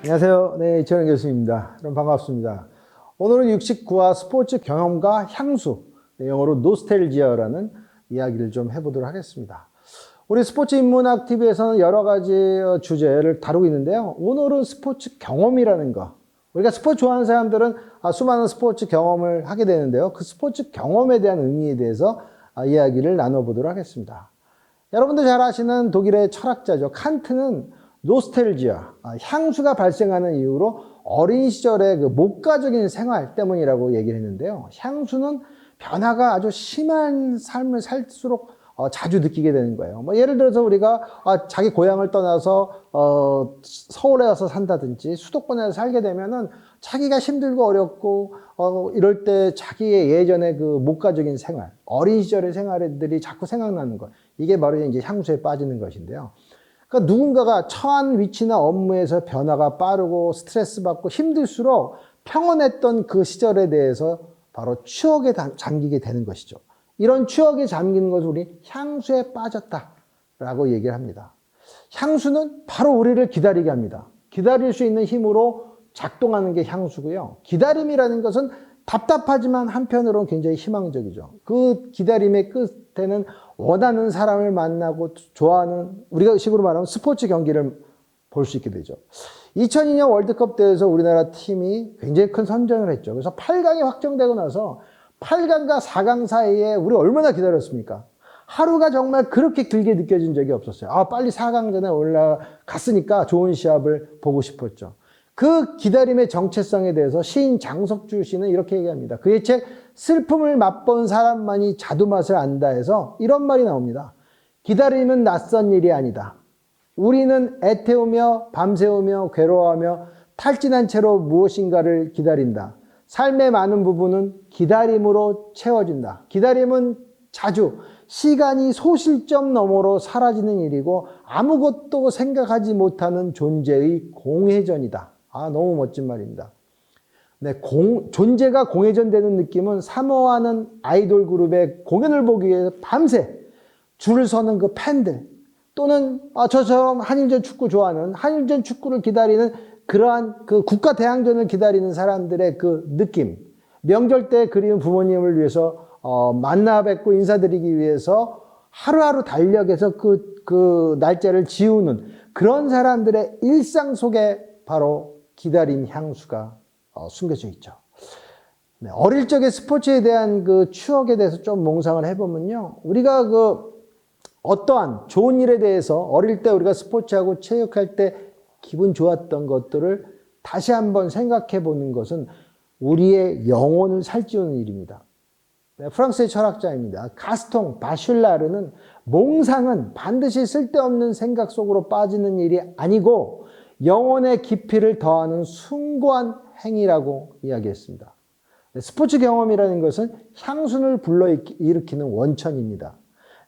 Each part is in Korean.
안녕하세요. 네, 이철현 교수입니다. 여러분 반갑습니다. 오늘은 69화 스포츠 경험과 향수, 영어로 노스텔지아라는 이야기를 좀 해보도록 하겠습니다. 우리 스포츠 인문학 TV에서는 여러 가지 주제를 다루고 있는데요. 오늘은 스포츠 경험이라는 거. 우리가 스포츠 좋아하는 사람들은 수많은 스포츠 경험을 하게 되는데요. 그 스포츠 경험에 대한 의미에 대해서 이야기를 나눠보도록 하겠습니다. 여러분들 잘 아시는 독일의 철학자죠. 칸트는 노스텔지아, 향수가 발생하는 이유로 어린 시절의 그 목가적인 생활 때문이라고 얘기를 했는데요. 향수는 변화가 아주 심한 삶을 살수록 자주 느끼게 되는 거예요. 뭐 예를 들어서 우리가 자기 고향을 떠나서 서울에 와서 산다든지 수도권에 살게 되면은 자기가 힘들고 어렵고 이럴 때 자기의 예전의 그 목가적인 생활, 어린 시절의 생활들이 자꾸 생각나는 것. 이게 바로 이제 향수에 빠지는 것인데요. 그러니까 누군가가 처한 위치나 업무에서 변화가 빠르고 스트레스 받고 힘들수록 평온했던 그 시절에 대해서 바로 추억에 잠기게 되는 것이죠. 이런 추억에 잠기는 것을 우리 향수에 빠졌다라고 얘기를 합니다. 향수는 바로 우리를 기다리게 합니다. 기다릴 수 있는 힘으로 작동하는 게 향수고요. 기다림이라는 것은 답답하지만 한편으로는 굉장히 희망적이죠. 그 기다림의 끝에는 원하는 사람을 만나고 좋아하는, 우리가 식으로 말하면 스포츠 경기를 볼 수 있게 되죠. 2002년 월드컵 대회에서 우리나라 팀이 굉장히 큰 선전을 했죠. 그래서 8강이 확정되고 나서 8강과 4강 사이에 우리 얼마나 기다렸습니까? 하루가 정말 그렇게 길게 느껴진 적이 없었어요. 빨리 4강전에 올라갔으니까 좋은 시합을 보고 싶었죠. 그 기다림의 정체성에 대해서 시인 장석주 씨는 이렇게 얘기합니다. 그의 책 슬픔을 맛본 사람만이 자두맛을 안다 해서 이런 말이 나옵니다. 기다림은 낯선 일이 아니다. 우리는 애태우며 밤새우며 괴로워하며 탈진한 채로 무엇인가를 기다린다. 삶의 많은 부분은 기다림으로 채워진다. 기다림은 자주 시간이 소실점 너머로 사라지는 일이고 아무것도 생각하지 못하는 존재의 공회전이다. 너무 멋진 말입니다. 네, 존재가 공회전되는 느낌은 사모하는 아이돌 그룹의 공연을 보기 위해 밤새 줄을 서는 그 팬들, 또는 저처럼 한일전 축구 좋아하는 한일전 축구를 기다리는 그러한 그 국가 대항전을 기다리는 사람들의 그 느낌, 명절 때 그리운 부모님을 위해서 만나 뵙고 인사드리기 위해서 하루하루 달력에서 그 날짜를 지우는 그런 사람들의 일상 속에 바로 기다림 향수가 숨겨져 있죠. 네, 어릴 적의 스포츠에 대한 그 추억에 대해서 좀 몽상을 해보면요. 우리가 어떠한 좋은 일에 대해서 어릴 때 우리가 스포츠하고 체육할 때 기분 좋았던 것들을 다시 한번 생각해 보는 것은 우리의 영혼을 살찌우는 일입니다. 네, 프랑스의 철학자입니다. 가스통 바슐라르는 몽상은 반드시 쓸데없는 생각 속으로 빠지는 일이 아니고 영혼의 깊이를 더하는 숭고한 행위라고 이야기했습니다. 스포츠 경험이라는 것은 향순을 불러일으키는 원천입니다.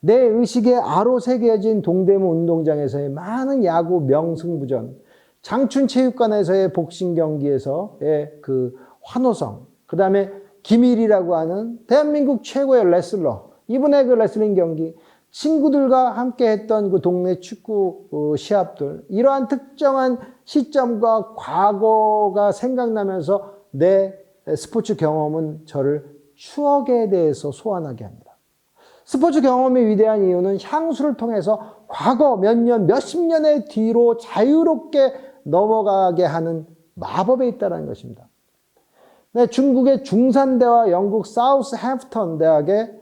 내 의식에 아로 새겨진 동대문 운동장에서의 많은 야구 명승부전, 장춘체육관에서의 복싱 경기에서의 그 환호성, 그 다음에 김일이라고 하는 대한민국 최고의 레슬러, 이분의 그 레슬링 경기, 친구들과 함께 했던 그 동네 축구 시합들, 이러한 특정한 시점과 과거가 생각나면서 내 스포츠 경험은 저를 추억에 대해서 소환하게 합니다. 스포츠 경험이 위대한 이유는 향수를 통해서 과거 몇 년, 몇십 년의 뒤로 자유롭게 넘어가게 하는 마법에 있다는 것입니다. 네, 중국의 중산대와 영국 사우스햄프턴 대학의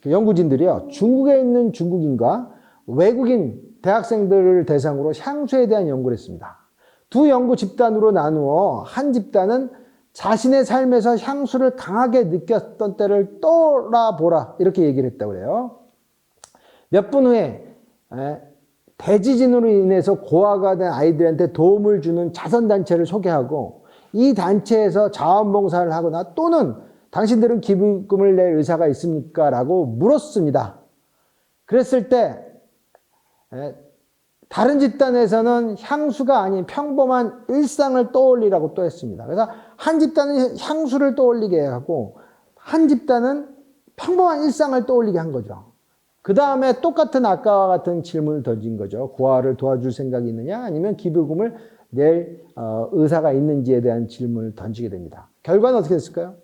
연구진들이요, 중국에 있는 중국인과 외국인 대학생들을 대상으로 향수에 대한 연구를 했습니다. 두 연구 집단으로 나누어 한 집단은 자신의 삶에서 향수를 강하게 느꼈던 때를 떠올라보라 이렇게 얘기를 했다고 그래요. 몇 분 후에 대지진으로 인해서 고아가 된 아이들한테 도움을 주는 자선단체를 소개하고 이 단체에서 자원봉사를 하거나 또는 당신들은 기부금을 낼 의사가 있습니까? 라고 물었습니다. 그랬을 때 다른 집단에서는 향수가 아닌 평범한 일상을 떠올리라고 또 했습니다. 그래서 한 집단은 향수를 떠올리게 하고 한 집단은 평범한 일상을 떠올리게 한 거죠. 그 다음에 똑같은 아까와 같은 질문을 던진 거죠. 고아를 도와줄 생각이 있느냐? 아니면 기부금을 낼 의사가 있는지에 대한 질문을 던지게 됩니다. 결과는 어떻게 됐을까요?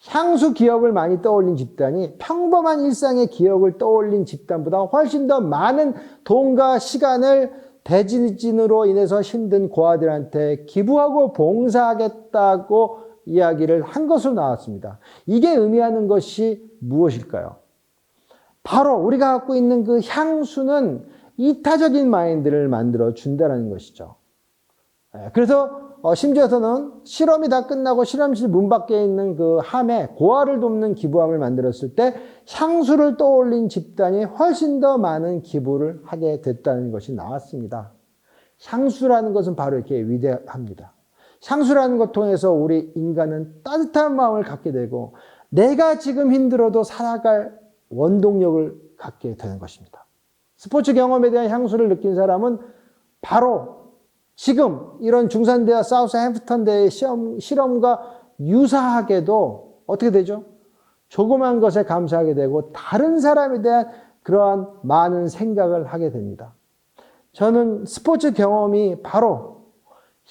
향수 기억을 많이 떠올린 집단이 평범한 일상의 기억을 떠올린 집단보다 훨씬 더 많은 돈과 시간을 대지진으로 인해서 힘든 고아들한테 기부하고 봉사하겠다고 이야기를 한 것으로 나왔습니다. 이게 의미하는 것이 무엇일까요? 바로 우리가 갖고 있는 그 향수는 이타적인 마인드를 만들어 준다는 것이죠. 그래서 심지어서는 실험이 다 끝나고 실험실 문 밖에 있는 그 함에 고아를 돕는 기부함을 만들었을 때 향수를 떠올린 집단이 훨씬 더 많은 기부를 하게 됐다는 것이 나왔습니다. 향수라는 것은 바로 이렇게 위대합니다. 향수라는 것 통해서 우리 인간은 따뜻한 마음을 갖게 되고 내가 지금 힘들어도 살아갈 원동력을 갖게 되는 것입니다. 스포츠 경험에 대한 향수를 느낀 사람은 바로 지금 이런 중산대와 사우스햄프턴대의 실험과 유사하게도 어떻게 되죠? 조그만 것에 감사하게 되고 다른 사람에 대한 그러한 많은 생각을 하게 됩니다. 저는 스포츠 경험이 바로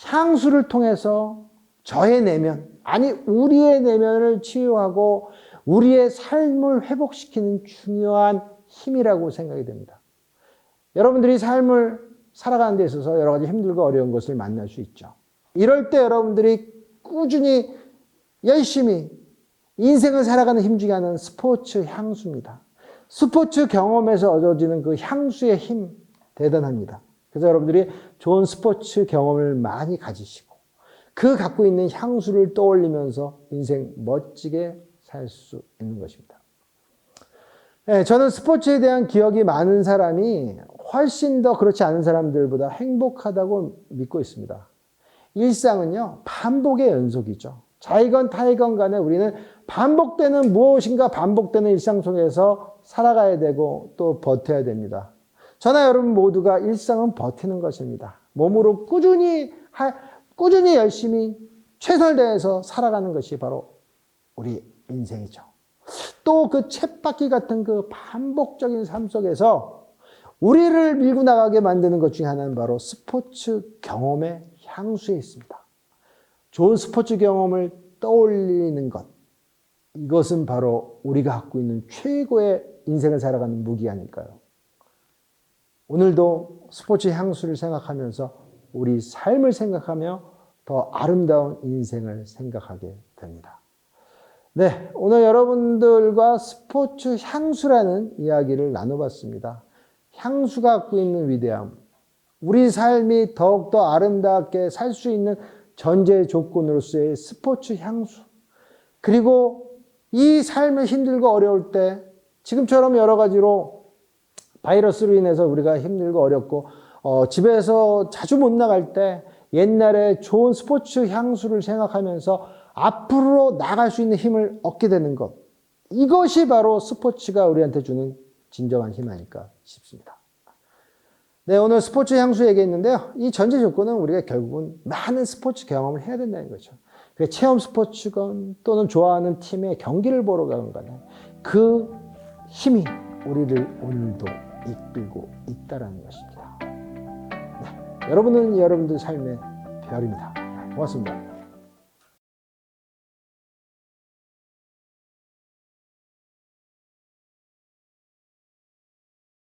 향수를 통해서 저의 내면, 아니 우리의 내면을 치유하고 우리의 삶을 회복시키는 중요한 힘이라고 생각이 됩니다. 여러분들이 삶을 살아가는 데 있어서 여러 가지 힘들고 어려운 것을 만날 수 있죠. 이럴 때 여러분들이 꾸준히 열심히 인생을 살아가는 힘 중에 하나는 스포츠 향수입니다. 스포츠 경험에서 얻어지는 그 향수의 힘 대단합니다. 그래서 여러분들이 좋은 스포츠 경험을 많이 가지시고 그 갖고 있는 향수를 떠올리면서 인생 멋지게 살 수 있는 것입니다. 네, 저는 스포츠에 대한 기억이 많은 사람이 훨씬 더 그렇지 않은 사람들보다 행복하다고 믿고 있습니다. 일상은요, 반복의 연속이죠. 자이건 타이건 간에 우리는 반복되는 무엇인가 반복되는 일상 속에서 살아가야 되고 또 버텨야 됩니다. 저나 여러분 모두가 일상은 버티는 것입니다. 몸으로 꾸준히 열심히 최선을 다해서 살아가는 것이 바로 우리 인생이죠. 또 그 쳇바퀴 같은 그 반복적인 삶 속에서 우리를 밀고 나가게 만드는 것 중에 하나는 바로 스포츠 경험의 향수에 있습니다. 좋은 스포츠 경험을 떠올리는 것. 이것은 바로 우리가 갖고 있는 최고의 인생을 살아가는 무기 아닐까요? 오늘도 스포츠 향수를 생각하면서 우리 삶을 생각하며 더 아름다운 인생을 생각하게 됩니다. 네, 오늘 여러분들과 스포츠 향수라는 이야기를 나눠봤습니다. 향수가 갖고 있는 위대함, 우리 삶이 더욱더 아름답게 살 수 있는 전제 조건으로서의 스포츠 향수, 그리고 이 삶을 힘들고 어려울 때 지금처럼 여러 가지로 바이러스로 인해서 우리가 힘들고 어렵고 집에서 자주 못 나갈 때 옛날에 좋은 스포츠 향수를 생각하면서 앞으로 나갈 수 있는 힘을 얻게 되는 것, 이것이 바로 스포츠가 우리한테 주는 진정한 힘 아닐까 싶습니다. 네, 오늘 스포츠 향수 얘기했는데요. 이 전제 조건은 우리가 결국은 많은 스포츠 경험을 해야 된다는 거죠. 체험 스포츠건 또는 좋아하는 팀의 경기를 보러 가는 간에 그 힘이 우리를 오늘도 이끌고 있다는 것입니다. 네, 여러분은 여러분들 삶의 별입니다. 고맙습니다.